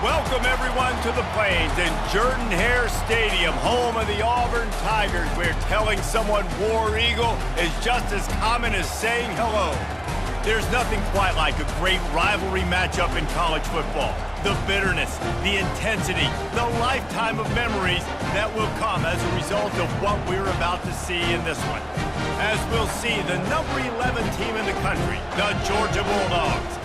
Welcome, everyone, to the Plains and Jordan-Hare Stadium, home of the Auburn Tigers, where telling someone War Eagle is just as common as saying hello. There's nothing quite like a great rivalry matchup in college football. The bitterness, the intensity, the lifetime of memories that will come as a result of what we're about to see in this one. As we'll see, the number 11 team in the country, the Georgia Bulldogs,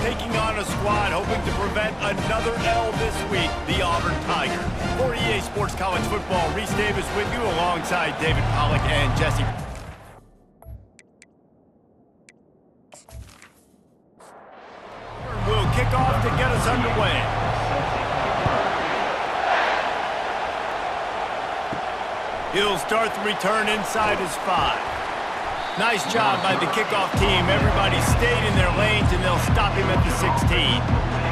taking on a squad hoping to prevent another L this week, the Auburn Tigers. For EA Sports College Football, Reese Davis with you alongside David Pollack and Jesse. Will kick off to get us underway. He'll start the return inside his 5. Nice job by the kickoff team. Everybody stayed in their lanes, and they'll stop him at the 16.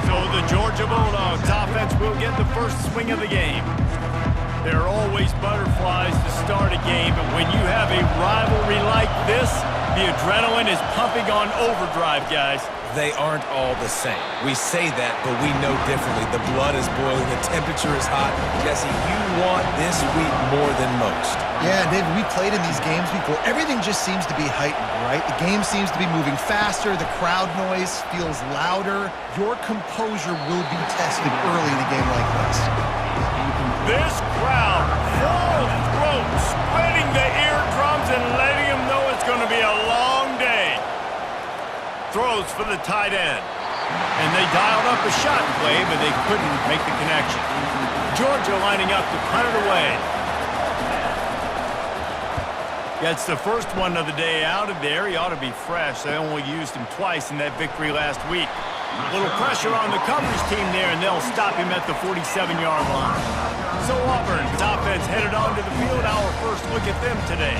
So the Georgia Bulldogs offense will get the first swing of the game. There are always butterflies to start a game, but when you have a rivalry like this, the adrenaline is pumping on overdrive, guys. They aren't all the same. We say that, but we know differently. The blood is boiling, the temperature is hot. Jesse, you want this week more than most. Yeah, David, we played in these games before. Everything just seems to be heightened, right? The game seems to be moving faster. The crowd noise feels louder. Your composure will be tested early in a game like this. This crowd, full throat, splitting the eardrums and letting them know it's going to be a long day. Throws for the tight end. And they dialed up a shot play, but they couldn't make the connection. Georgia lining up to punt it away. Gets the first one of the day out of there. He ought to be fresh. They only used him twice in that victory last week. A little pressure on the coverage team there, and they'll stop him at the 47-yard line. So Auburn's offense headed onto the field. Our first look at them today.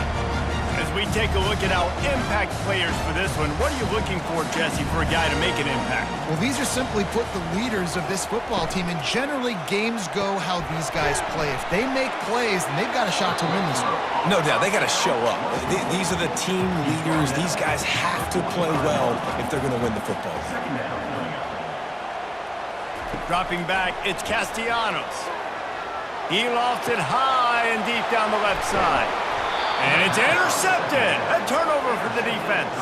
As we take a look at our impact players for this one, what are you looking for, Jesse, for a guy to make an impact? Well, these are simply put the leaders of this football team, and generally games go how these guys play. If they make plays, then they've got a shot to win this one. No doubt, they got to show up. These are the team leaders. These guys have to play well if they're going to win the football game. Dropping back, it's Castellanos. He lofts it high and deep down the left side. And it's intercepted. A turnover for the defense.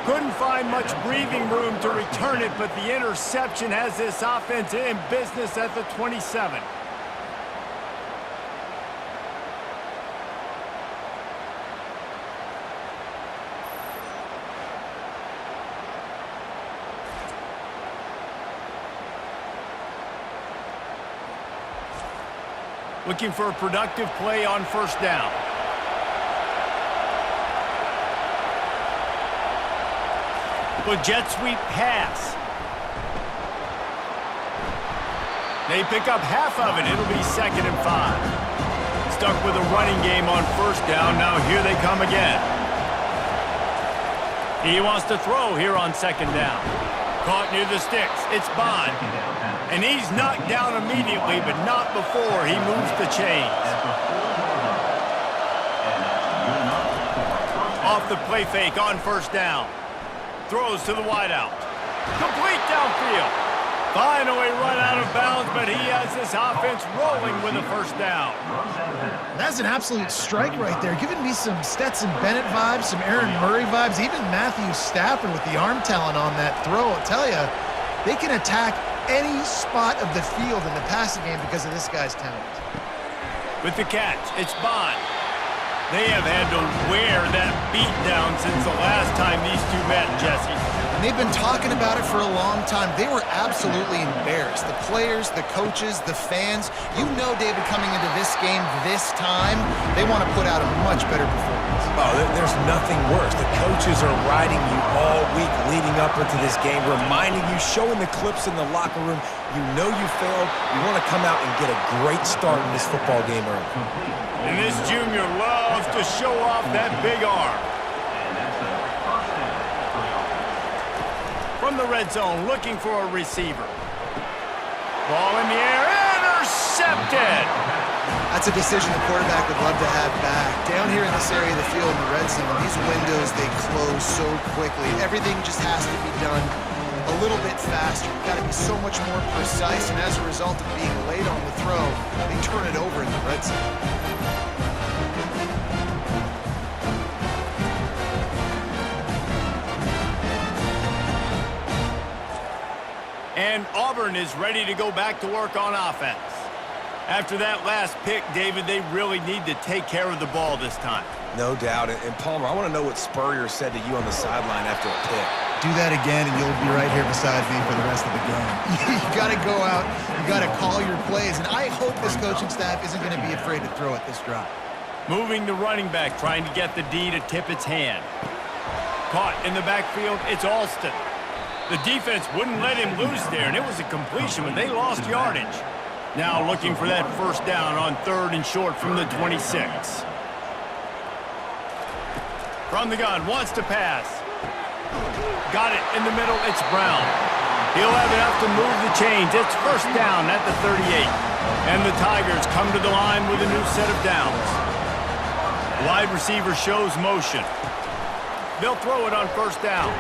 Couldn't find much breathing room to return it, but the interception has this offense in business at the 27. Looking for a productive play on first down. A jet sweep pass. They pick up half of it. It'll be 2nd and 5. Stuck with a running game on first down. Now here they come again. He wants to throw here on 2nd down. Caught near the sticks. It's Bond. And he's knocked down immediately, but not before he moves the chains. Off the play fake on first down. Throws to the wideout. Complete downfield. Finally run out of bounds, but he has this offense rolling with a first down. That's an absolute strike right there. Giving me some Stetson Bennett vibes, some Aaron Murray vibes, even Matthew Stafford with the arm talent on that throw. I'll tell you, they can attack any spot of the field in the passing game because of this guy's talent. With the catch, it's Bond. They have had to wear that beat down since the last time these two met, Jesse. And they've been talking about it for a long time. They were absolutely embarrassed. The players, the coaches, the fans. You know, David, coming into this game this time, they want to put out a much better performance. Oh, there's nothing worse. The coaches are riding you all week leading up into this game, reminding you, showing the clips in the locker room. You know you failed. You want to come out and get a great start in this football game early. And this junior loves to show off that big arm. From the red zone, looking for a receiver. Ball in the air, intercepted! That's a decision the quarterback would love to have back. Down here in this area of the field in the red zone, these windows, they close so quickly. Everything just has to be done a little bit faster. You've got to be so much more precise, and as a result of being late on the throw, they turn it over in the red zone. And Auburn is ready to go back to work on offense. After that last pick, David, they really need to take care of the ball this time. No doubt. And Palmer, I want to know what Spurrier said to you on the sideline after a pick. Do that again, and you'll be right here beside me for the rest of the game. You got to go out. You got to call your plays, and I hope this coaching staff isn't going to be afraid to throw at this drive. Moving the running back, trying to get the D to tip its hand. Caught in the backfield, it's Alston. The defense wouldn't let him loose there, and it was a completion, but they lost yardage. Now looking for that first down on 3rd and short from the 26. From the gun, wants to pass. Got it in the middle, it's Brown. He'll have enough to move the chains. It's first down at the 38. And the Tigers come to the line with a new set of downs. Wide receiver shows motion. They'll throw it on first down.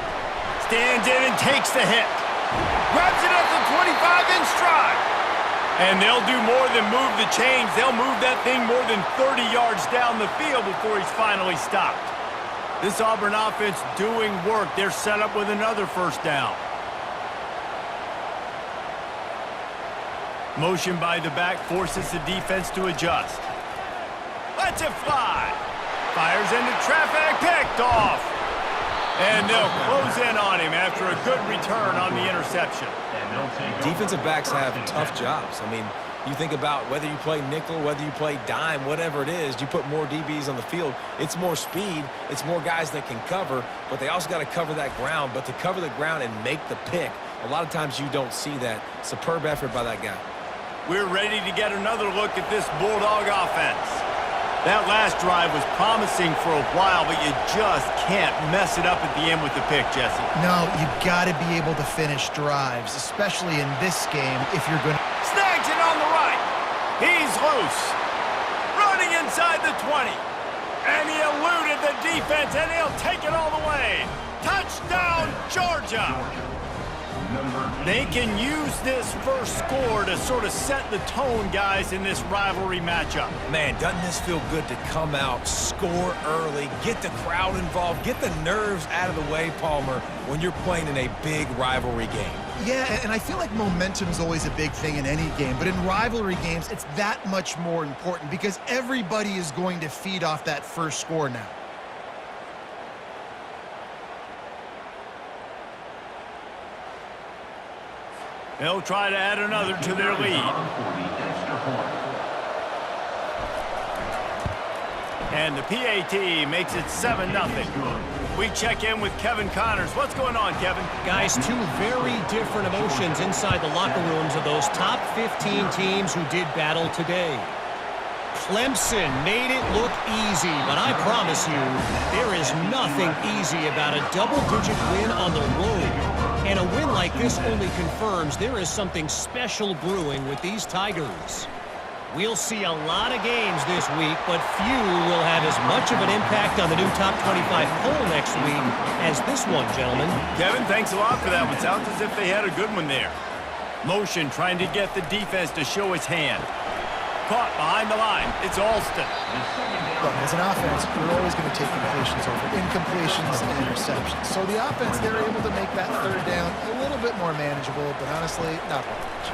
Stands in and takes the hit. Grabs it at the 25 in stride. And they'll do more than move the chains. They'll move that thing more than 30 yards down the field before he's finally stopped. This Auburn offense doing work. They're set up with another first down. Motion by the back forces the defense to adjust. Lets it fly. Fires into traffic. Picked off. And they'll close in on him after a good return on the interception. Defensive backs have tough jobs. I mean, you think about whether you play nickel, whether you play dime, whatever it is, you put more DBs on the field. It's more speed. It's more guys that can cover, but they also got to cover that ground. But to cover the ground and make the pick, a lot of times you don't see that. Superb effort by that guy. We're ready to get another look at this Bulldog offense. That last drive was promising for a while, but you just can't mess it up at the end with the pick, Jesse. No, you got to be able to finish drives, especially in this game if you're going to... Snags it on the right. He's loose. Running inside the 20. And he eluded the defense, and he'll take it all the way. Touchdown, Georgia. They can use this first score to sort of set the tone, guys, in this rivalry matchup. Man, doesn't this feel good to come out, score early, get the crowd involved, get the nerves out of the way, Palmer, when you're playing in a big rivalry game? Yeah, and I feel like momentum is always a big thing in any game, but in rivalry games, it's that much more important because everybody is going to feed off that first score now. They'll try to add another to their lead. And the PAT makes it 7-0. We check in with Kevin Connors. What's going on, Kevin? Guys, two very different emotions inside the locker rooms of those top 15 teams who did battle today. Clemson made it look easy, but I promise you, there is nothing easy about a double-digit win on the road. And a win like this only confirms there is something special brewing with these Tigers. We'll see a lot of games this week, but few will have as much of an impact on the new top 25 poll next week as this one, gentlemen. Kevin, thanks a lot for that one. Sounds as if they had a good one there. Motion trying to get the defense to show its hand. Caught behind the line. It's Alston. Look, as an offense, we're always going to take completions over incompletions and interceptions. So the offense, they're able to make that third down a little bit more manageable, but honestly, not by much.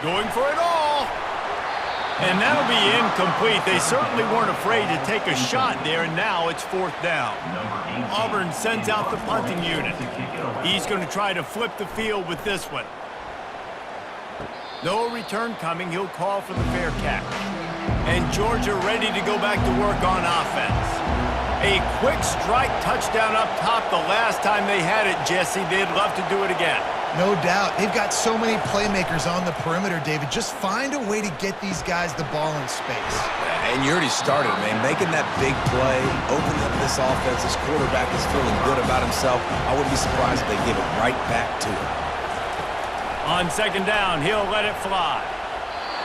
Going for it all. And that'll be incomplete. They certainly weren't afraid to take a shot there, and now it's 4th down. Auburn sends out the punting unit. He's going to try to flip the field with this one. No return coming. He'll call for the fair catch. And Georgia ready to go back to work on offense. A quick strike touchdown up top the last time they had it, Jesse. They'd love to do it again. No doubt. They've got so many playmakers on the perimeter, David. Just find a way to get these guys the ball in space. And you already started, man. Making that big play, opening up this offense. This quarterback is feeling good about himself. I wouldn't be surprised if they give it right back to him. On 2nd down, he'll let it fly.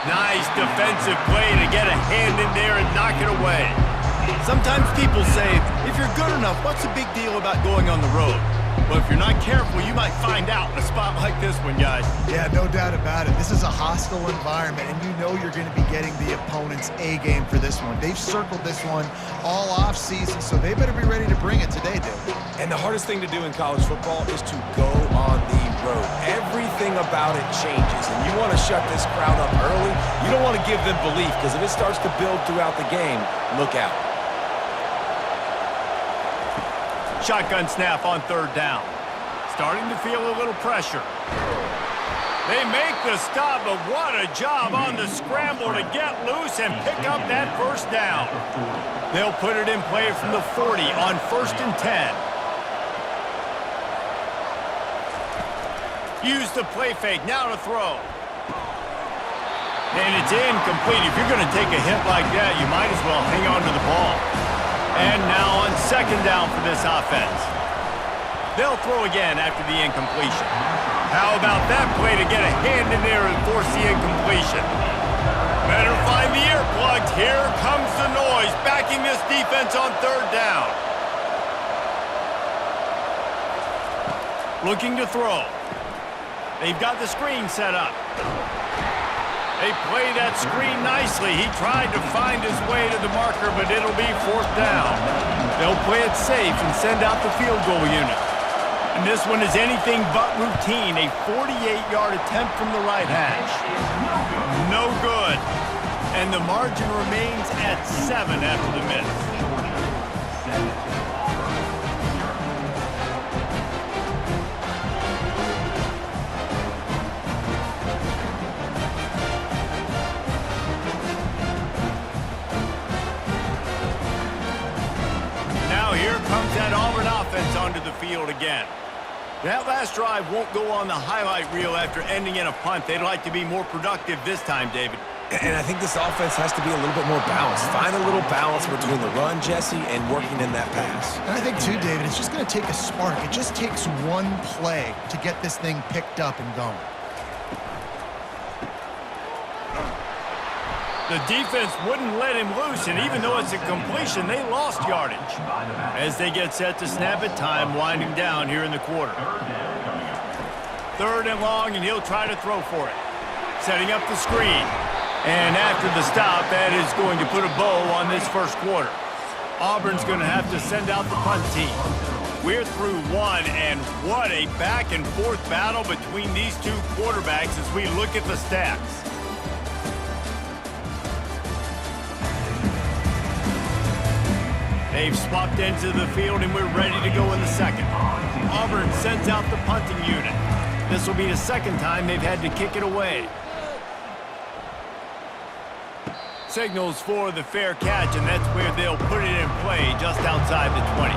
Nice defensive play to get a hand in there and knock it away. Sometimes people say, if you're good enough, what's the big deal about going on the road? But if you're not careful, you might find out in a spot like this one, guys. Yeah, no doubt about it. This is a hostile environment, and you know you're going to be getting the opponent's A game for this one. They've circled this one all off season, so they better be ready to bring it today, dude. And the hardest thing to do in college football is to go on the road. Everything about it changes, and you want to shut this crowd up early. You don't want to give them belief, because if it starts to build throughout the game, look out. Shotgun snap on third down. Starting to feel a little pressure. They make the stop, but what a job on the scramble to get loose and pick up that first down. They'll put it in play from the 40 on 1st and 10. Use the play fake, now to throw. And it's incomplete. If you're going to take a hit like that, you might as well hang on to the ball. And now on 2nd down for this offense. They'll throw again after the incompletion. How about that play to get a hand in there and force the incompletion? Better find the earplugs. Here comes the noise, backing this defense on 3rd down. Looking to throw. They've got the screen set up. They play that screen nicely. He tried to find his way to the marker, but it'll be 4th down. They'll play it safe and send out the field goal unit. And this one is anything but routine. A 48-yard attempt from the right hash. No good. And the margin remains at 7 after the miss. Comes that Auburn offense onto the field again. That last drive won't go on the highlight reel after ending in a punt. They'd like to be more productive this time, David. And I think this offense has to be a little bit more balanced. Find a little balance between the run, Jesse, and working in that pass. And I think, too, David, it's just going to take a spark. It just takes one play to get this thing picked up and going. The defense wouldn't let him loose, and even though it's a completion, they lost yardage. As they get set to snap it, time winding down here in the quarter. 3rd and long, and he'll try to throw for it. Setting up the screen. And after the stop, that is going to put a bow on this first quarter. Auburn's going to have to send out the punt team. We're through one, and what a back-and-forth battle between these two quarterbacks as we look at the stats. They've swapped ends of the field, and we're ready to go in the second. Auburn sends out the punting unit. This will be the 2nd time they've had to kick it away. Signals for the fair catch, and that's where they'll put it in play just outside the 20.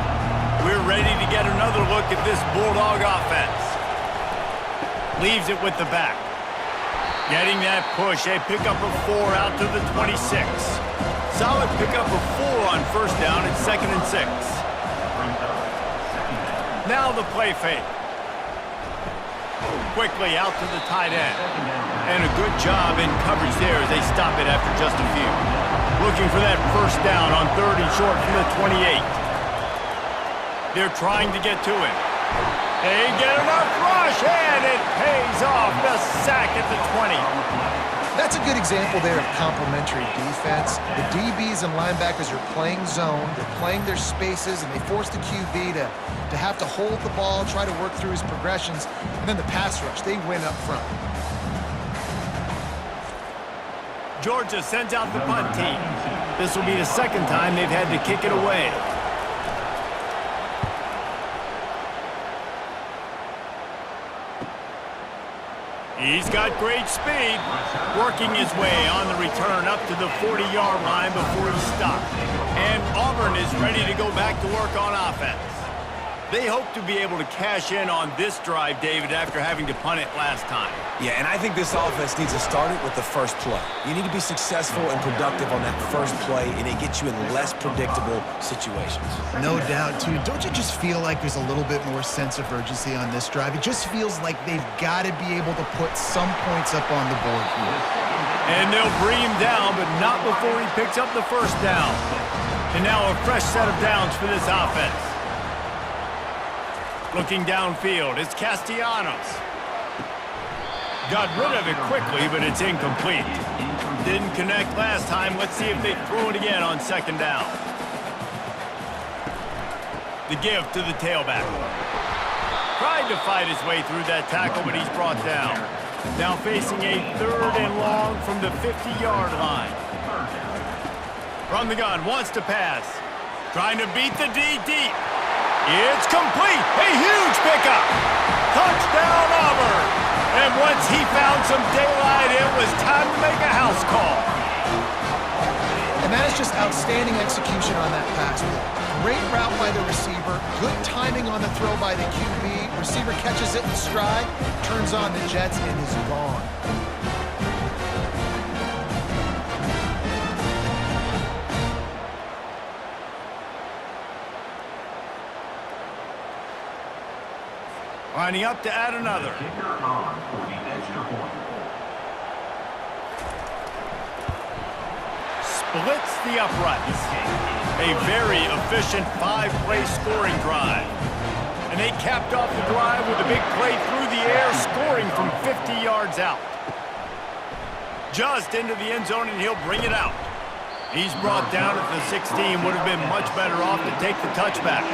We're ready to get another look at this Bulldog offense. Leaves it with the back. Getting that push, a pickup of 4 out to the 26. Solid pickup of 4 on 1st down and 2nd and 6. Now the play fake. Quickly out to the tight end. And a good job in coverage there as they stop it after just a few. Looking for that 1st down on 3rd and short from the 28. They're trying to get to him. They get enough rush, and it pays off. The sack at the 20. That's a good example there of complementary defense. The DBs and linebackers are playing zone, they're playing their spaces, and they force the QB to have to hold the ball, try to work through his progressions, and then the pass rush, they win up front. Georgia sends out the punt team. This will be the 2nd time they've had to kick it away. He's got great speed, working his way on the return up to the 40-yard line before he stopped. And Auburn is ready to go back to work on offense. They hope to be able to cash in on this drive, David, after having to punt it last time. Yeah, and I think this offense needs to start it with the first play. You need to be successful and productive on that first play, and it gets you in less predictable situations. No doubt, too. Don't you just feel like there's a little bit more sense of urgency on this drive? It just feels like they've got to be able to put some points up on the board here. And they'll bring him down, but not before he picks up the 1st down. And now a fresh set of downs for this offense. Looking downfield, it's Castellanos. Got rid of it quickly, but it's incomplete. Didn't connect last time. Let's see if they throw it again on second down. The give to the tailback. Tried to fight his way through that tackle, but he's brought down. Now facing a 3rd and long from the 50-yard line. From the gun, wants to pass. Trying to beat the D deep. It's complete. A huge pickup. Touchdown, Auburn. And once he found some daylight, it was time to make a house call. And that is just outstanding execution on that pass. Great route by the receiver. Good timing on the throw by the QB. Receiver catches it in stride, turns on the jets, and is gone. Lining up to add another. Splits the uprights. A very efficient 5-play scoring drive. And they capped off the drive with a big play through the air, scoring from 50 yards out. Just into the end zone, and he'll bring it out. He's brought down at the 16. Would have been much better off to take the touchback.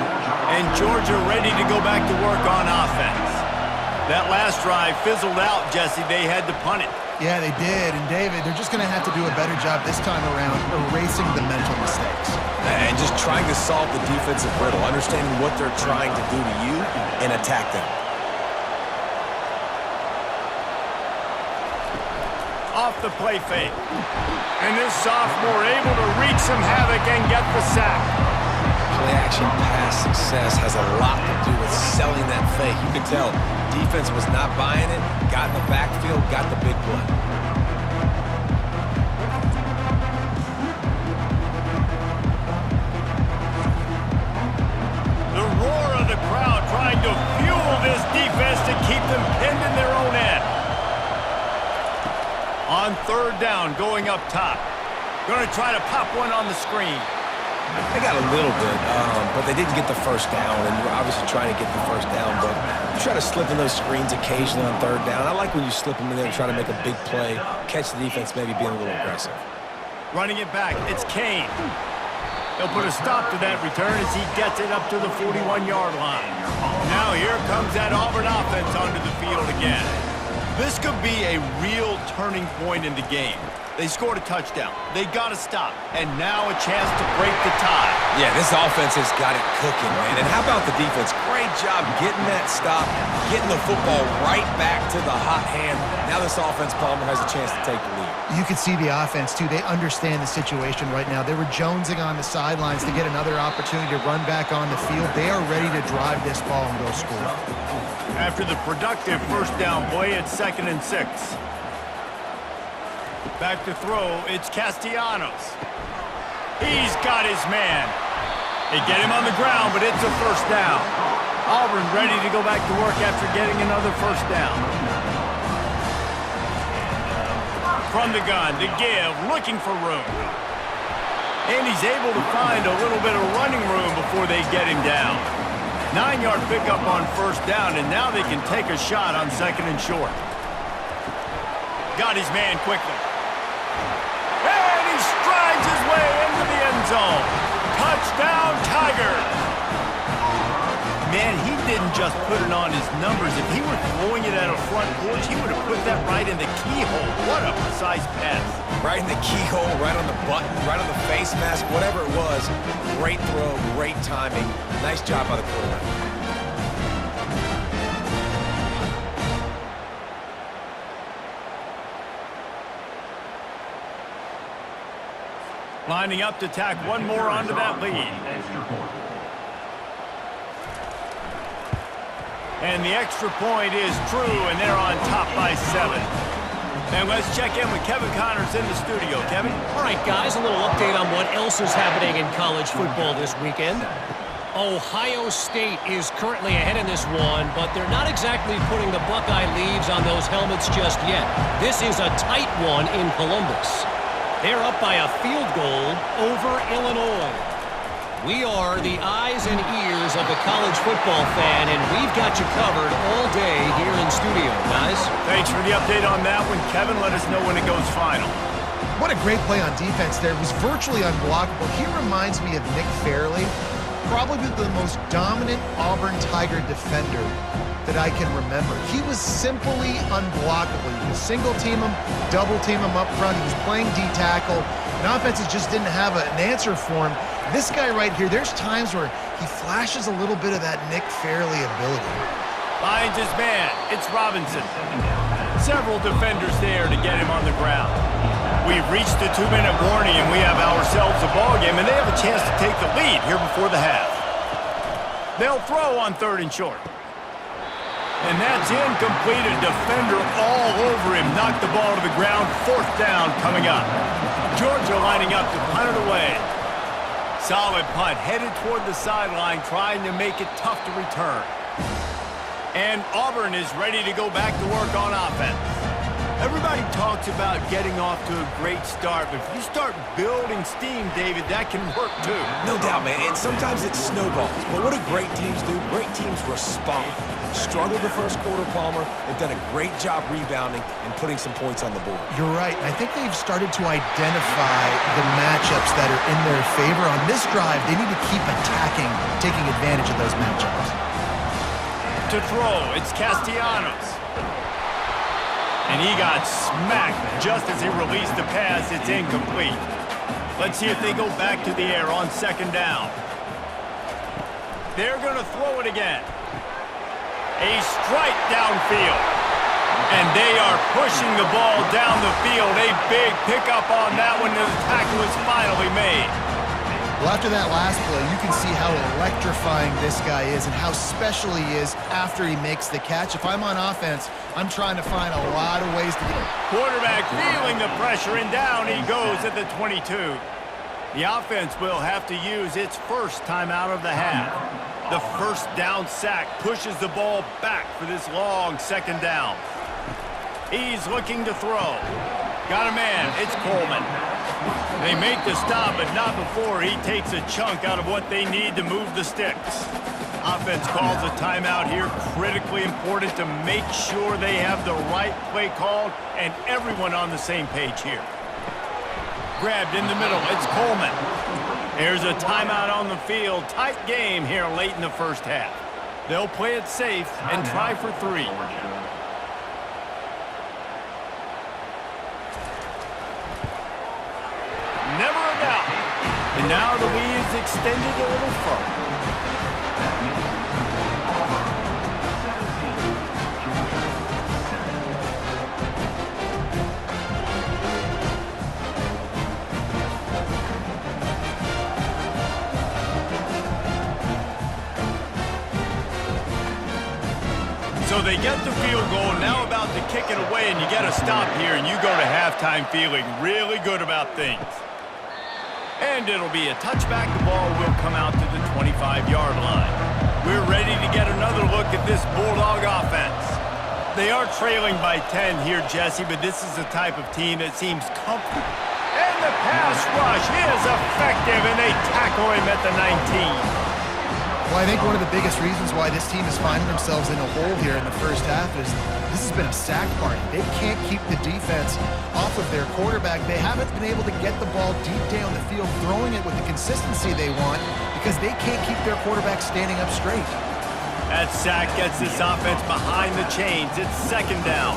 And Georgia ready to go back to work on offense. That last drive fizzled out, Jesse. They had to punt it. Yeah, they did. And, David, they're just going to have to do a better job this time around erasing the mental mistakes. And just trying to solve the defensive riddle, understanding what they're trying to do to you and attack them. Off the play fake. And this sophomore able to wreak some havoc and get the sack. Play-action pass success has a lot to do with selling that fake. You can tell defense was not buying it, got in the backfield, got the big play. The roar of the crowd trying to fuel this defense to keep them pinned in their own end. On 3rd down, going up top. Going to try to pop one on the screen. They got a little bit, but they didn't get the first down, and you're obviously trying to get the first down, but you try to slip in those screens occasionally on 3rd down. I like when you slip them in there and try to make a big play, catch the defense maybe being a little aggressive. Running it back, it's Kane. He'll put a stop to that return as he gets it up to the 41-yard line. Now here comes that Auburn offense onto the field again. This could be a real turning point in the game. They scored a touchdown. They got to stop. And now a chance to break the tie. Yeah, this offense has got it cooking, man. And how about the defense? Great job getting that stop, getting the football right back to the hot hand. Now this offense, Palmer, has a chance to take the lead. You can see the offense, too. They understand the situation right now. They were jonesing on the sidelines to get another opportunity to run back on the field. They are ready to drive this ball and go score. After the productive first down play, it's 2nd and 6. Back to throw, it's Castellanos. He's got his man. They get him on the ground, but it's a first down. Auburn ready to go back to work after getting another first down. From the gun, the give, looking for room. And he's able to find a little bit of running room before they get him down. 9-yard pickup on first down, and now they can take a shot on 2nd and short. Got his man quickly. And he strides his way into the end zone. Touchdown, Tigers! Man, he didn't just put it on his numbers. If he were throwing it at a front porch, he would have put that right in the keyhole. What a precise pass. Right in the keyhole, right on the button, right on the face mask, whatever it was. Great throw, great timing. Nice job by the quarterback. Lining up to tack one more onto that lead. And the extra point is true, and they're on top by 7. And let's check in with Kevin Connors in the studio. Kevin? All right, guys, a little update on what else is happening in college football this weekend. Ohio State is currently ahead in this one, but they're not exactly putting the Buckeye leaves on those helmets just yet. This is a tight one in Columbus. They're up by a field goal over Illinois. We are the eyes and ears of the college football fan, and we've got you covered all day here in studio, guys. Thanks for the update on that one, Kevin. Let us know when it goes final. What a great play on defense there. It was virtually unblockable. He reminds me of Nick Fairley, probably the most dominant Auburn Tiger defender that I can remember. He was simply unblockable. You could single team him, double team him up front. He was playing D-tackle, and offenses just didn't have an answer for him. This guy right here, there's times where he flashes a little bit of that Nick Fairley ability. Finds his man. It's Robinson. Several defenders there to get him on the ground. We've reached the 2-minute warning, and we have ourselves a ball game, and they have a chance to take the lead here before the half. They'll throw on 3rd and short. And that's incomplete. A defender all over him. Knocked the ball to the ground. 4th down coming up. Georgia lining up to punt it away. Solid punt. Headed toward the sideline, trying to make it tough to return. And Auburn is ready to go back to work on offense. Everybody talks about getting off to a great start, but if you start building steam, David, that can work too. No doubt, man, and sometimes it snowballs. But what do great teams do? Great teams respond. Struggled the first quarter, Palmer. They've done a great job rebounding and putting some points on the board. You're right. I think they've started to identify the matchups that are in their favor. On this drive, they need to keep attacking, taking advantage of those matchups. To throw, it's Castellanos. And he got smacked just as he released the pass. It's incomplete. Let's see if they go back to the air on 2nd down. They're going to throw it again. A strike downfield. And they are pushing the ball down the field. A big pickup on that one. The tackle is finally made. Well, after that last play, you can see how electrifying this guy is and how special he is after he makes the catch. If I'm on offense, I'm trying to find a lot of ways to get... Quarterback feeling the pressure, and down he goes at the 22. The offense will have to use its first timeout of the half. The 1st down sack pushes the ball back for this long 2nd down. He's looking to throw. Got a man. It's Coleman. They make the stop, but not before he takes a chunk out of what they need to move the sticks. Offense calls a timeout here. Critically important to make sure they have the right play called and everyone on the same page here. Grabbed in the middle. It's Coleman. There's a timeout on the field. Tight game here late in the first half. They'll play it safe and try for 3. Never a doubt. And now the lead is extended a little further. So they get the field goal, now about to kick it away, and you get a stop here, and you go to halftime feeling really good about things. And it'll be a touchback. The ball will come out to the 25-yard line. We're ready to get another look at this Bulldog offense. They are trailing by 10 here, Jesse, but this is the type of team that seems comfortable. And the pass rush is effective, and they tackle him at the 19. Well, I think one of the biggest reasons why this team is finding themselves in a hole here in the first half is this has been a sack party. They can't keep the defense off of their quarterback. They haven't been able to get the ball deep down the field, throwing it with the consistency they want because they can't keep their quarterback standing up straight. That sack gets this offense behind the chains. It's 2nd down.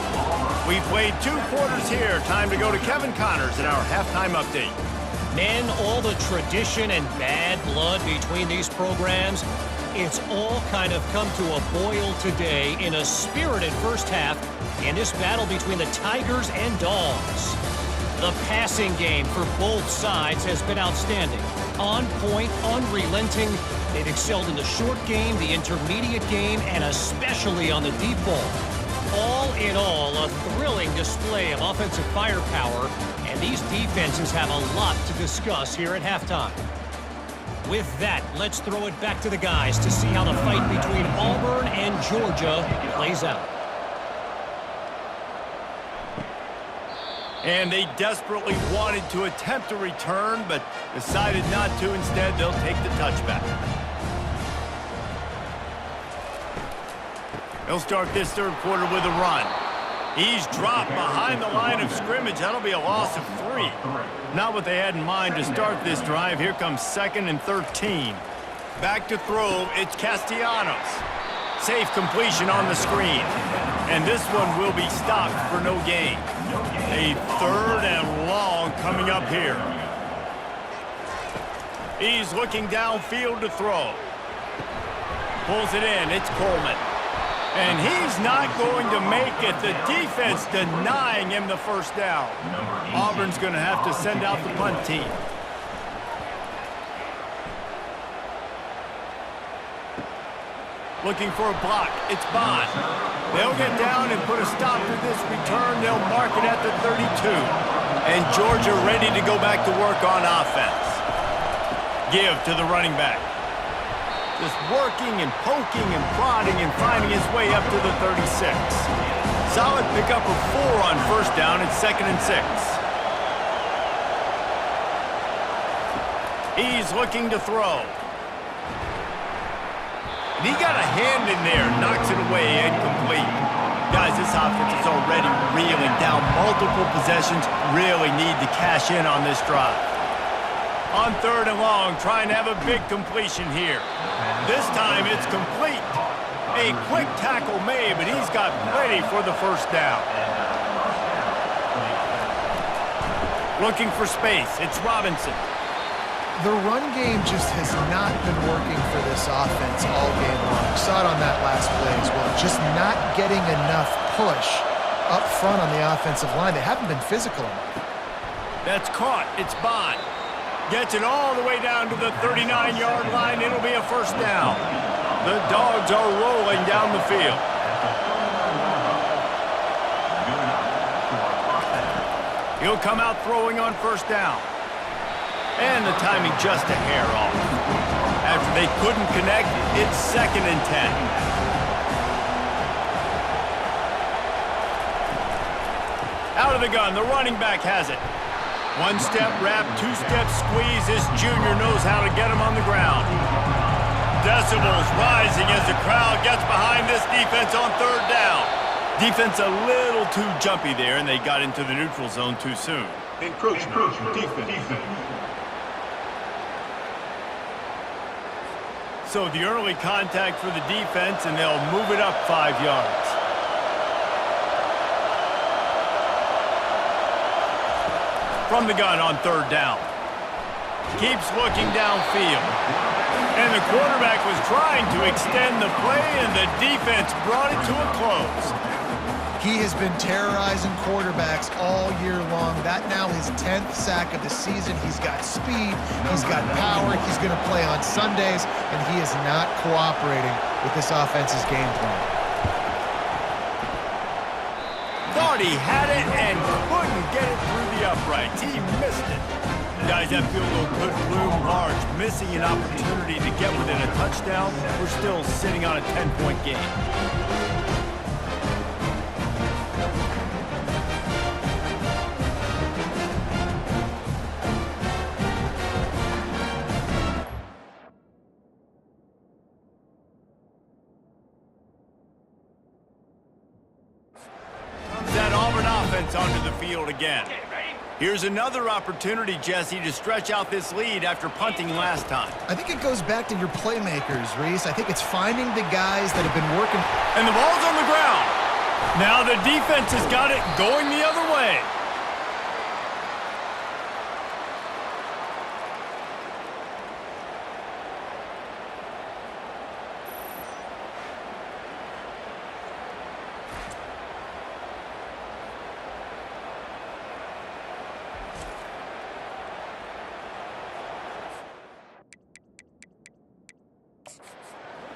We've played 2 quarters here. Time to go to Kevin Connors in our halftime update. Men, all the tradition and bad blood between these programs, it's all kind of come to a boil today in a spirited first half in this battle between the Tigers and Dogs. The passing game for both sides has been outstanding. On point, unrelenting. They've excelled in the short game, the intermediate game, and especially on the deep ball. All in all, a thrilling display of offensive firepower, and these defenses have a lot to discuss here at halftime. With that, let's throw it back to the guys to see how the fight between Auburn and Georgia plays out. And they desperately wanted to attempt a return, but decided not to. Instead, they'll take the touchback. They'll start this third quarter with a run. He's dropped behind the line of scrimmage. That'll be a loss of 3. Not what they had in mind to start this drive. Here comes 2nd and 13. Back to throw, it's Castellanos. Safe completion on the screen. And this one will be stopped for no gain. A 3rd and long coming up here. He's looking downfield to throw. Pulls it in, it's Coleman. And he's not going to make it. The defense denying him the first down. Auburn's going to have to send out the punt team. Looking for a block. It's Bond. They'll get down and put a stop to this return. They'll mark it at the 32. And Georgia ready to go back to work on offense. Give to the running back. Just working and poking and prodding and finding his way up to the 36. Solid pickup of 4 on first down. It's 2nd and 6. He's looking to throw. And he got a hand in there, knocks it away, incomplete. Guys, this offense is already reeling down multiple possessions. Really need to cash in on this drive. On 3rd and long, trying to have a big completion here. This time it's complete. A quick tackle made, but he's got plenty for the first down. Looking for space, it's Robinson. The run game just has not been working for this offense all game long. You saw it on that last play as well. Just not getting enough push up front on the offensive line. They haven't been physical enough. That's caught. It's Bond. Gets it all the way down to the 39-yard line. It'll be a first down. The Dogs are rolling down the field. He'll come out throwing on first down. And the timing just a hair off. After they couldn't connect, it's 2nd and 10. Out of the gun, the running back has it. 1-step wrap, 2-step squeeze. This junior knows how to get him on the ground. Decibels rising as the crowd gets behind this defense on 3rd down. Defense a little too jumpy there, and they got into the neutral zone too soon. Encroachment, defense. So the early contact for the defense, and they'll move it up 5 yards. From the gun on 3rd down. Keeps looking downfield. And the quarterback was trying to extend the play, and the defense brought it to a close. He has been terrorizing quarterbacks all year long. That now his 10th sack of the season. He's got speed, he's got power, he's going to play on Sundays, and he is not cooperating with this offense's game plan. Thought he had it and couldn't get it through the uprights. He missed it. Guys, that field goal could loom large. Missing an opportunity to get within a touchdown. We're still sitting on a 10-point game. Onto the field again. Here's another opportunity, Jesse, to stretch out this lead after punting last time. I think it goes back to your playmakers, Reese. I think it's finding the guys that have been working. And the ball's on the ground. Now the defense has got it going the other way.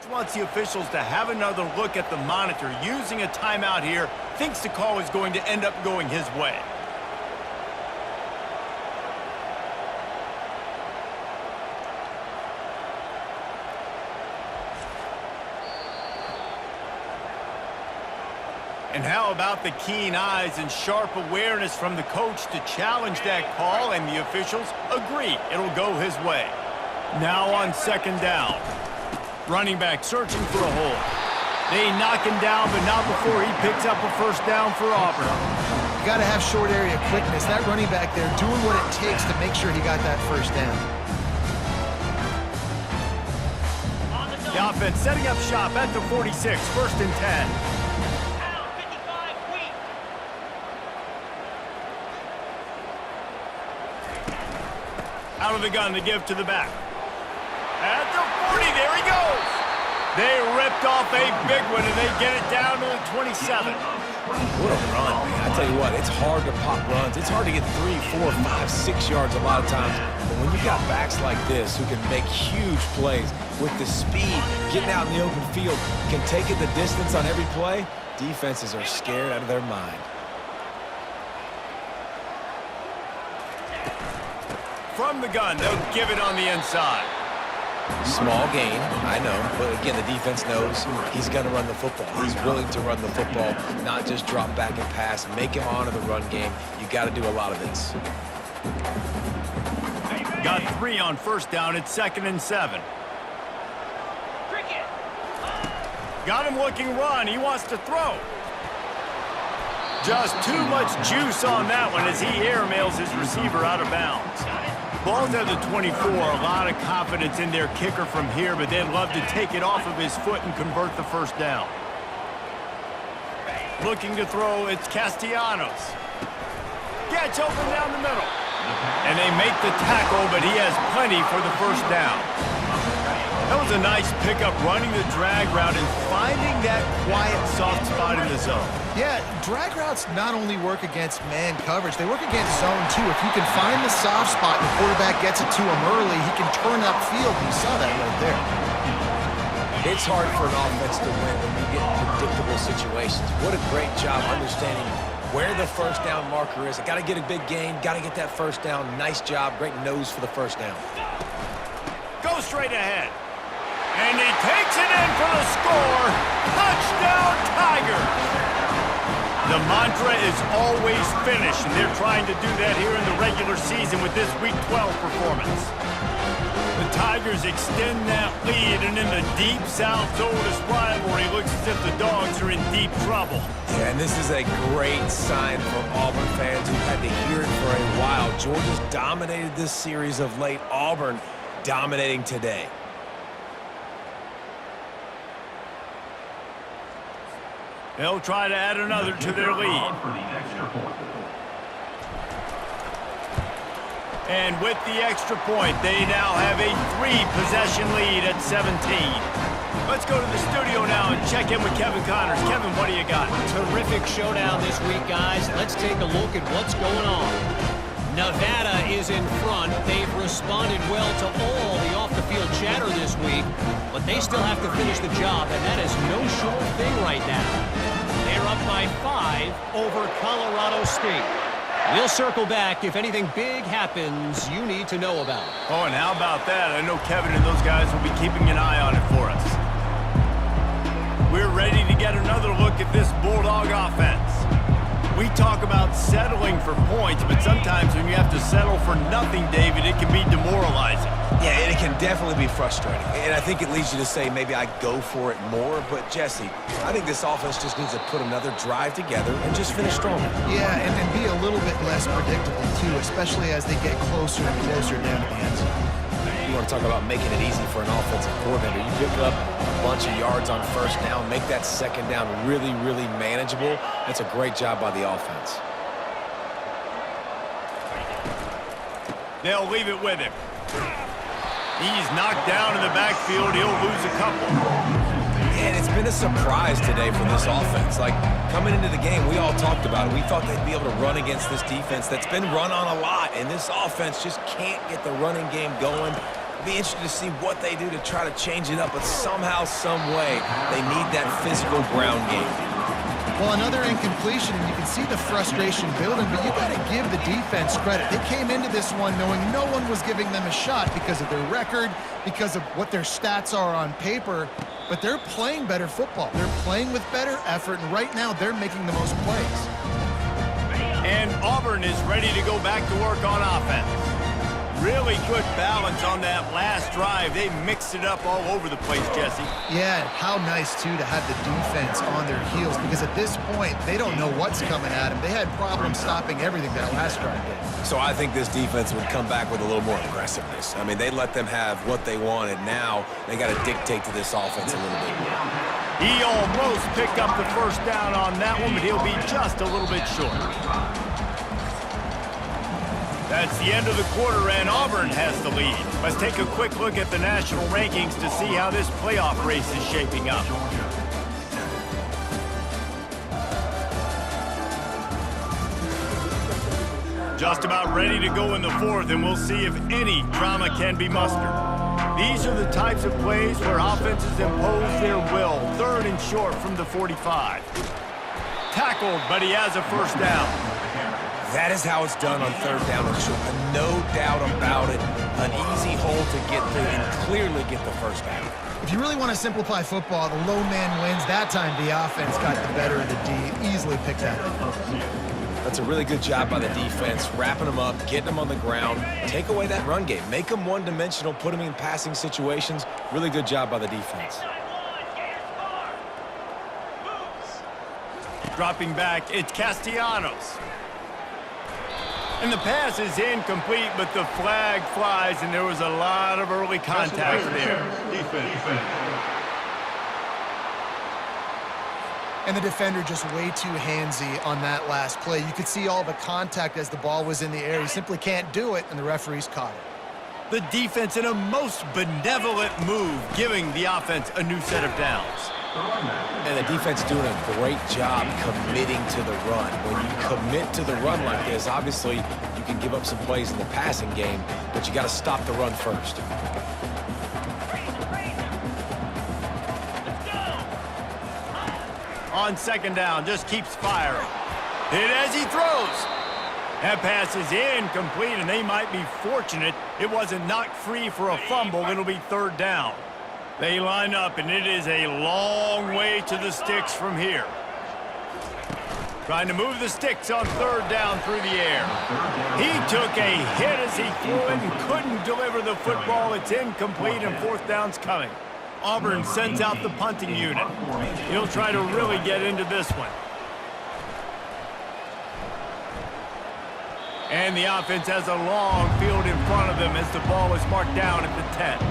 Wants the officials to have another look at the monitor. Using a timeout here, thinks the call is going to end up going his way. And how about the keen eyes and sharp awareness from the coach to challenge that call, and the officials agree it'll go his way. Now on second down. Running back searching for a hole. They knock him down, but not before he picks up a first down for Auburn. You got to have short area quickness. That running back there doing what it takes to make sure he got that first down. The offense setting up shop at the 46, first and 10. Out of the gun to give to the back. At the 40, there he goes. They ripped off a big one, and they get it down to the 27. What a run, man. I tell you what, it's hard to pop runs. It's hard to get 3, 4, 5, 6 yards a lot of times. But when you've got backs like this who can make huge plays with the speed, getting out in the open field, can take it the distance on every play, defenses are scared out of their mind. From the gun, they'll give it on the inside. Small gain, I know, but again, the defense knows he's going to run the football. He's willing to run the football, not just drop back and pass, make him honor the run game. You got to do a lot of this. Got 3 on first down at 2nd and 7. Got him looking run. He wants to throw. Just too much juice on that one as he airmails his receiver out of bounds. Ball's at the 24, a lot of confidence in their kicker from here, but they'd love to take it off of his foot and convert the first down. Looking to throw, it's Castellanos. Gets open down the middle. And they make the tackle, but he has plenty for the first down. That was a nice pickup, running the drag route and finding that quiet, soft spot in the zone. Yeah, drag routes not only work against man coverage, they work against zone too. If you can find the soft spot and the quarterback gets it to him early, he can turn upfield. You saw that right there. It's hard for an offense to win when you get in predictable situations. What a great job understanding where the first down marker is. I got to get a big gain, got to get that first down. Nice job, great nose for the first down. Go straight ahead. And he takes it in for the score. Touchdown, Tigers. The mantra is always finish, and they're trying to do that here in the regular season with this Week 12 performance. The Tigers extend that lead, and in the Deep South's oldest rivalry, looks as if the Dogs are in deep trouble. Yeah, and this is a great sign for Auburn fans who had to hear it for a while. Georgia's dominated this series of late. Auburn dominating today. They'll try to add another to their lead. And with the extra point, they now have a 3-possession lead at 17. Let's go to the studio now and check in with Kevin Connors. Kevin, what do you got? Terrific showdown this week, guys. Let's take a look at what's going on. Nevada is in front. They've responded well to all the off-the-field chatter this week, but they still have to finish the job, and that is no sure thing right now. They're up by 5 over Colorado State. We'll circle back if anything big happens you need to know about. Oh, and how about that? I know Kevin and those guys will be keeping an eye on it for us. We're ready to get another look at this Bulldog offense. We talk about settling for points, but sometimes when you have to settle for nothing, David, it can be demoralizing. Yeah, and it can definitely be frustrating. And I think it leads you to say maybe I go for it more. But, Jesse, I think this offense just needs to put another drive together and just finish stronger. Yeah, and be a little bit less predictable, too, especially as they get closer and closer down to the end zone. You want to talk about making it easy for an offensive coordinator. You pick up a bunch of yards on first down, make that second down really, really manageable. That's a great job by the offense. They'll leave it with him. He's knocked down in the backfield. He'll lose a couple. And it's been a surprise today for this offense. Like, coming into the game, we all talked about it. We thought they'd be able to run against this defense that's been run on a lot, and this offense just can't get the running game going. Be interested to see what they do to try to change it up, but somehow, some way, they need that physical ground game. Well, another incompletion, and you can see the frustration building, but you got to give the defense credit. They came into this one knowing no one was giving them a shot because of their record, because of what their stats are on paper. but they're playing better football. They're playing with better effort, and right now they're making the most plays. And Auburn is ready to go back to work on offense. Really good balance on that last drive. They mixed it up all over the place, Jesse. Yeah, how nice, too, to have the defense on their heels, because at this point, they don't know what's coming at them. They had problems stopping everything that last drive did. So I think this defense would come back with a little more aggressiveness. I mean, they let them have what they wanted. Now they got to dictate to this offense a little bit more. He almost picked up the first down on that one, but he'll be just a little bit short. That's the end of the quarter, and Auburn has the lead. Let's take a quick look at the national rankings to see how this playoff race is shaping up. Just about ready to go in the fourth, and we'll see if any drama can be mustered. These are the types of plays where offenses impose their will. Third and short from the 45. Tackled, but he has a first down. That is how it's done on third down and short. No doubt about it. An easy hole to get through and clearly get the first down. If you really want to simplify football, the low man wins. That time the offense got the better of the D. Easily picked that up. That's a really good job by the defense, wrapping them up, getting them on the ground. Take away that run game. Make them one-dimensional, put them in passing situations. Really good job by the defense. Dropping back, it's Castellanos. And the pass is incomplete, but the flag flies, and there was a lot of early contact there. Defense. And the defender just way too handsy on that last play. You could see all the contact as the ball was in the air. He simply can't do it, and the referees caught it. The defense in a most benevolent move, giving the offense a new set of downs. And the defense doing a great job committing to the run. When you commit to the run like this, obviously you can give up some plays in the passing game, but you got to stop the run first. On second down, just keeps firing. Hit as he throws. That pass is incomplete, and they might be fortunate it wasn't knocked free for a fumble. It'll be third down. They line up, and it is a long way to the sticks from here. Trying to move the sticks on third down through the air. He took a hit as he threw it and couldn't deliver the football. It's incomplete, and fourth down's coming. Auburn sends out the punting unit. He'll try to really get into this one. And the offense has a long field in front of them as the ball is marked down at the 10.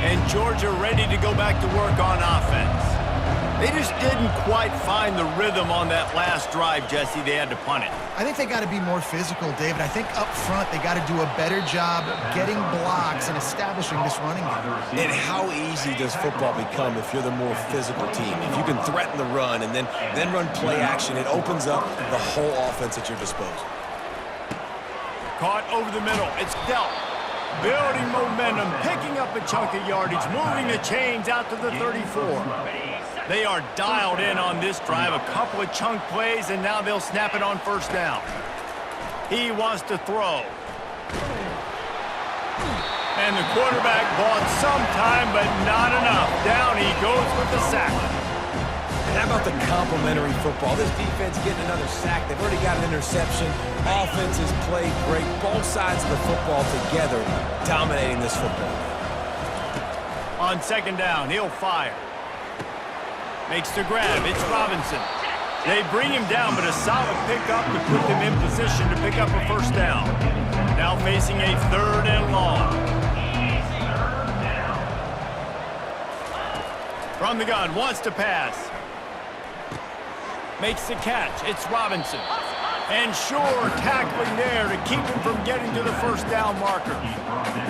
And Georgia ready to go back to work on offense. They just didn't quite find the rhythm on that last drive, Jesse. They had to punt it. I think they got to be more physical, David. I think up front they got to do a better job getting blocks and establishing this running game. And how easy does football become if you're the more physical team? If you can threaten the run and then run play action, it opens up the whole offense at your disposal. Caught over the middle. It's dealt. Building momentum, picking up a chunk of yardage, moving the chains out to the 34. They are dialed in on this drive. A couple of chunk plays, and now they'll snap it on first down. He wants to throw. And the quarterback bought some time, but not enough. Down he goes with the sack. And how about the complimentary football? This defense getting another sack. They've already got an interception. Offense has played great. Both sides of the football together dominating this football. On second down, he'll fire. Makes the grab. It's Robinson. They bring him down, but a solid pickup to put them in position to pick up a first down. Now facing a third and long. From the gun, wants to pass. Makes the catch. It's Robinson. And sure, tackling there to keep him from getting to the first down marker.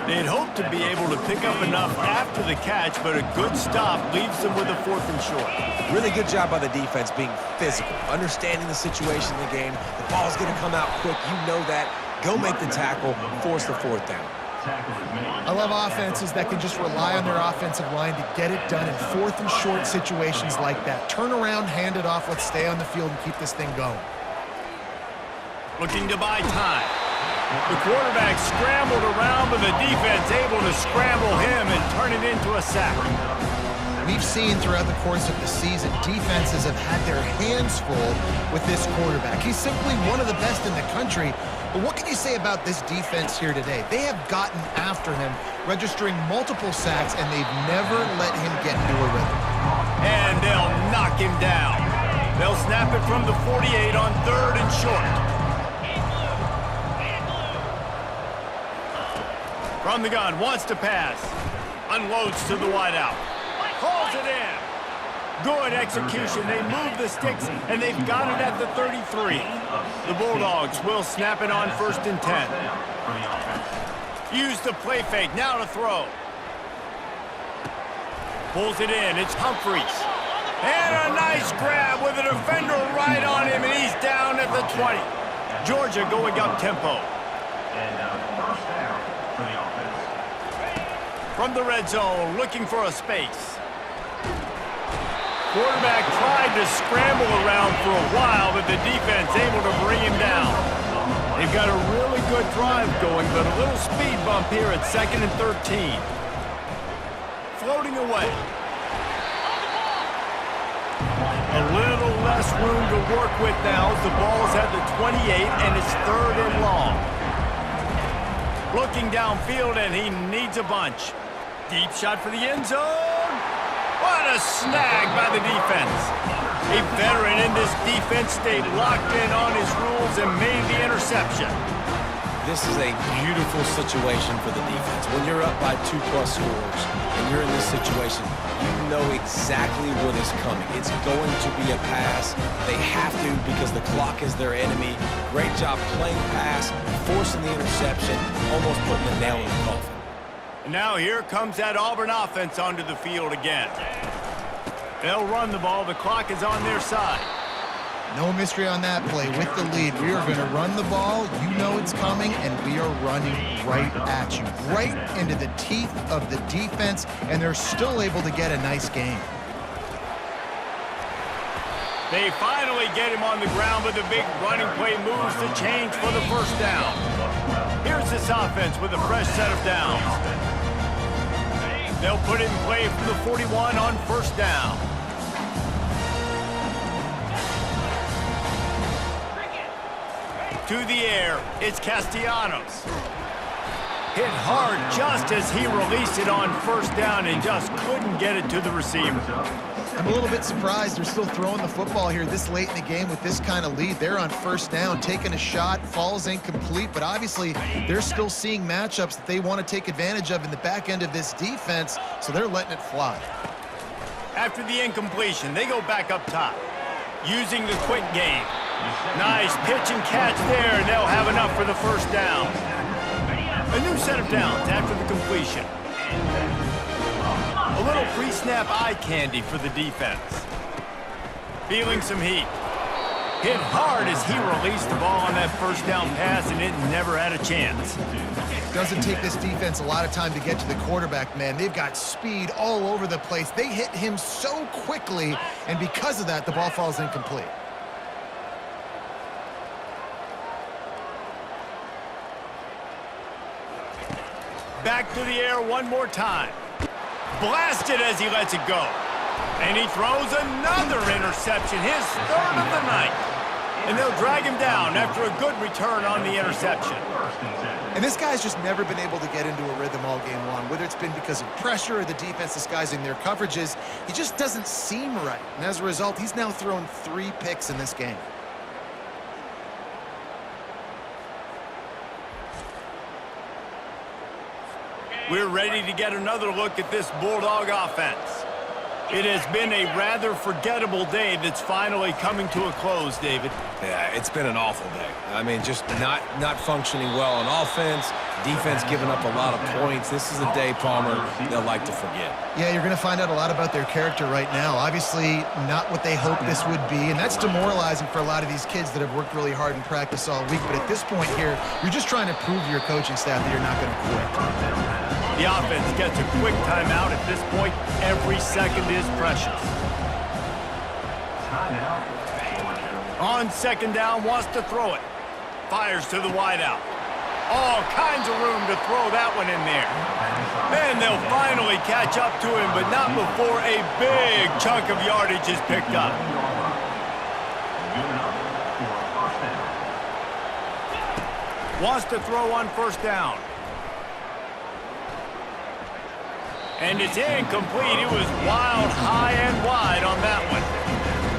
They'd hoped to be able to pick up enough after the catch, but a good stop leaves them with a fourth and short. Really good job by the defense being physical, understanding the situation in the game. The ball's going to come out quick. You know that. Go make the tackle, force the fourth down. I love offenses that can just rely on their offensive line to get it done in fourth and short situations like that. Turn around, hand it off, let's stay on the field and keep this thing going. Looking to buy time. The quarterback scrambled around, but the defense able to scramble him and turn it into a sack. We've seen throughout the course of the season, defenses have had their hands full with this quarterback. He's simply one of the best in the country. But what can you say about this defense here today? They have gotten after him, registering multiple sacks, and they've never let him get into a rhythm. And they'll knock him down. They'll snap it from the 48 on 3rd and short. From the gun, wants to pass. Unloads to the wideout. Hauls it in. Good execution. They move the sticks, and they've got it at the 33. The Bulldogs will snap it on 1st and 10. Use the play fake. Now to throw. Pulls it in. It's Humphries. And a nice grab with a defender right on him, and he's down at the 20. Georgia going up tempo. First down for the offense. From the red zone, looking for a space. Quarterback tried to scramble around for a while, but the defense able to bring him down. They've got a really good drive going, but a little speed bump here at 2nd and 13. Floating away. A little less room to work with now as the ball's at the 28, and it's 3rd and long. Looking downfield, and he needs a bunch. Deep shot for the end zone. What a snag by the defense. A veteran in this defense stayed locked in on his rules and made the interception. This is a beautiful situation for the defense. When you're up by 2+ scores and you're in this situation, you know exactly what is coming. It's going to be a pass. They have to because the clock is their enemy. Great job playing pass, forcing the interception, almost putting the nail in the coffin. Now here comes that Auburn offense onto the field again. They'll run the ball. The clock is on their side. No mystery on that play. With the lead, we are going to run the ball. You know it's coming, and we are running right at you, right into the teeth of the defense, and they're still able to get a nice game. They finally get him on the ground, but the big running play moves the change for the 1st down. Here's this offense with a fresh set of downs. They'll put it in play from the 41 on 1st down. To the air, it's Castellanos. Hit hard just as he released it on 1st down and just couldn't get it to the receiver. I'm a little bit surprised they're still throwing the football here this late in the game with this kind of lead. They're on 1st down, taking a shot, falls incomplete, but obviously they're still seeing matchups that they want to take advantage of in the back end of this defense, so they're letting it fly. After the incompletion, they go back up top, using the quick game. Nice pitch and catch there, and they'll have enough for the 1st down. A new set of downs after the completion. A little pre-snap eye candy for the defense. Feeling some heat. Hit hard as he released the ball on that 1st down pass, and it never had a chance. Doesn't take this defense a lot of time to get to the quarterback, man. They've got speed all over the place. They hit him so quickly, and because of that, the ball falls incomplete. Back to the air one more time. Blasted as he lets it go. And he throws another interception, his 3rd of the night. And they'll drag him down after a good return on the interception. And this guy's just never been able to get into a rhythm all game long, whether it's been because of pressure or the defense disguising their coverages. He just doesn't seem right. And as a result, he's now thrown 3 picks in this game. We're ready to get another look at this Bulldog offense. It has been a rather forgettable day that's finally coming to a close, David. Yeah, it's been an awful day. I mean, just not functioning well on offense, defense giving up a lot of points. This is a day, Palmer, they'll like to forget. Yeah, you're going to find out a lot about their character right now. Obviously, not what they hoped this would be, and that's demoralizing for a lot of these kids that have worked really hard in practice all week. But at this point here, you're just trying to prove to your coaching staff that you're not going to quit. The offense gets a quick timeout. At this point, every second is precious. On 2nd down, wants to throw it. Fires to the wideout. All kinds of room to throw that one in there. And they'll finally catch up to him, but not before a big chunk of yardage is picked up. Wants to throw on first down. And it's incomplete. It was wild, high and wide on that one.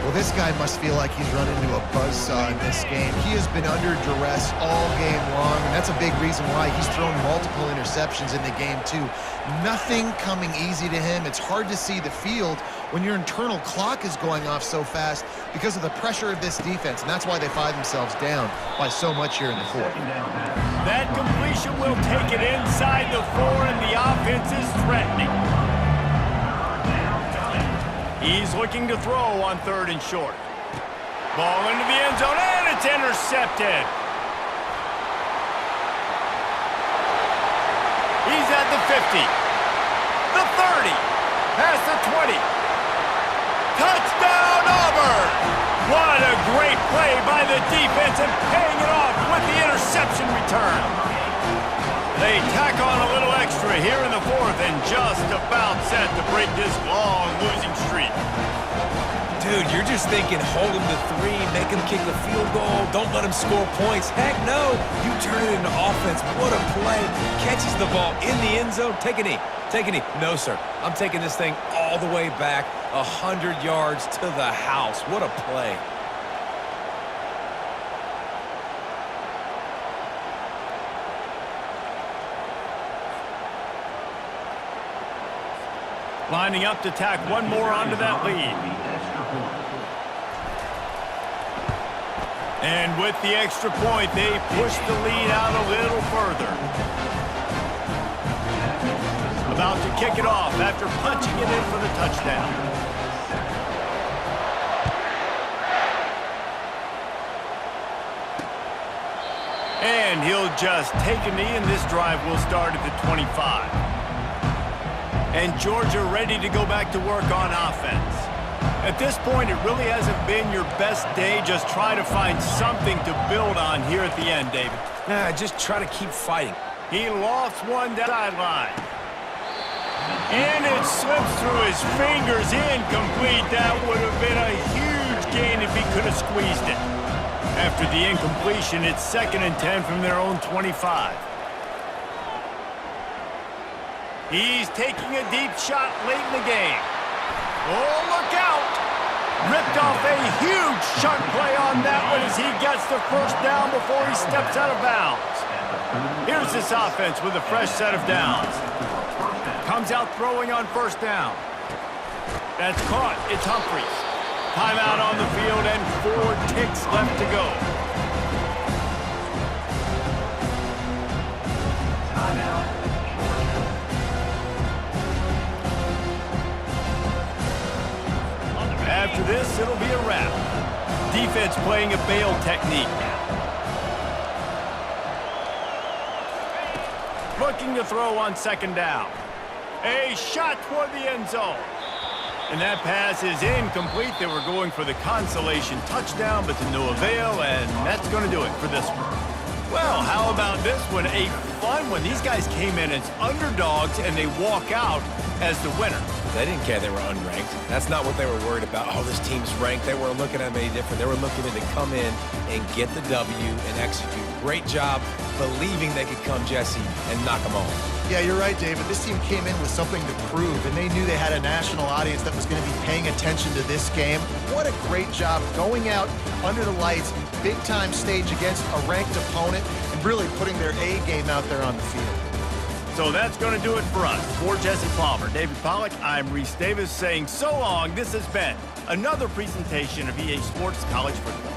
Well, this guy must feel like he's run into a buzzsaw in this game. He has been under duress all game long, and that's a big reason why he's thrown multiple interceptions in the game, too. Nothing coming easy to him. It's hard to see the field when your internal clock is going off so fast because of the pressure of this defense, and that's why they find themselves down by so much here in the fourth. That completion will take it inside the 4, and the offense is threatening. He's looking to throw on 3rd and short. Ball into the end zone, and it's intercepted. He's at the 50, the 30, past the 20. Touchdown, Auburn! What a great play by the defense and paying it off with the interception return. They tack on a little extra here in the 4th and just about set to break this long losing streak. Dude, you're just thinking hold him to 3, make him kick a field goal, don't let him score points. Heck no, you turn it into offense. What a play. Catches the ball in the end zone. Take a knee. Take a knee. No, sir. I'm taking this thing all the way back 100 yards to the house. What a play. Lining up to tack one more onto that lead. And with the extra point, they push the lead out a little further. About to kick it off after punching it in for the touchdown. And he'll just take a knee, and this drive will start at the 25. And Georgia ready to go back to work on offense. At this point, it really hasn't been your best day. Just try to find something to build on here at the end, David. Just try to keep fighting. He lost one down the sideline. And it slips through his fingers, incomplete. That would have been a huge gain if he could have squeezed it. After the incompletion, it's 2nd and 10 from their own 25. He's taking a deep shot late in the game. Oh, look out! Ripped off a huge chunk play on that one as he gets the first down before he steps out of bounds. Here's this offense with a fresh set of downs. Comes out throwing on first down. That's caught. It's Humphries. Timeout on the field and 4 ticks left to go. After this, it'll be a wrap. Defense playing a bail technique. Looking to throw on 2nd down. A shot toward the end zone. And that pass is incomplete. They were going for the consolation touchdown, but to no avail, and that's going to do it for this one. Well, how about this one? A fun one. These guys came in as underdogs, and they walk out as the winner. They didn't care they were unranked. That's not what they were worried about. Oh, this team's ranked. They weren't looking at them any different. They were looking to come in and get the W and execute. Great job believing they could come, Jesse, and knock them off. Yeah, you're right, David. This team came in with something to prove, and they knew they had a national audience that was going to be paying attention to this game. What a great job going out under the lights, big-time stage against a ranked opponent, and really putting their A game out there on the field. So that's going to do it for us. For Jesse Palmer, David Pollack, I'm Reese Davis saying so long. This has been another presentation of EA Sports College Football.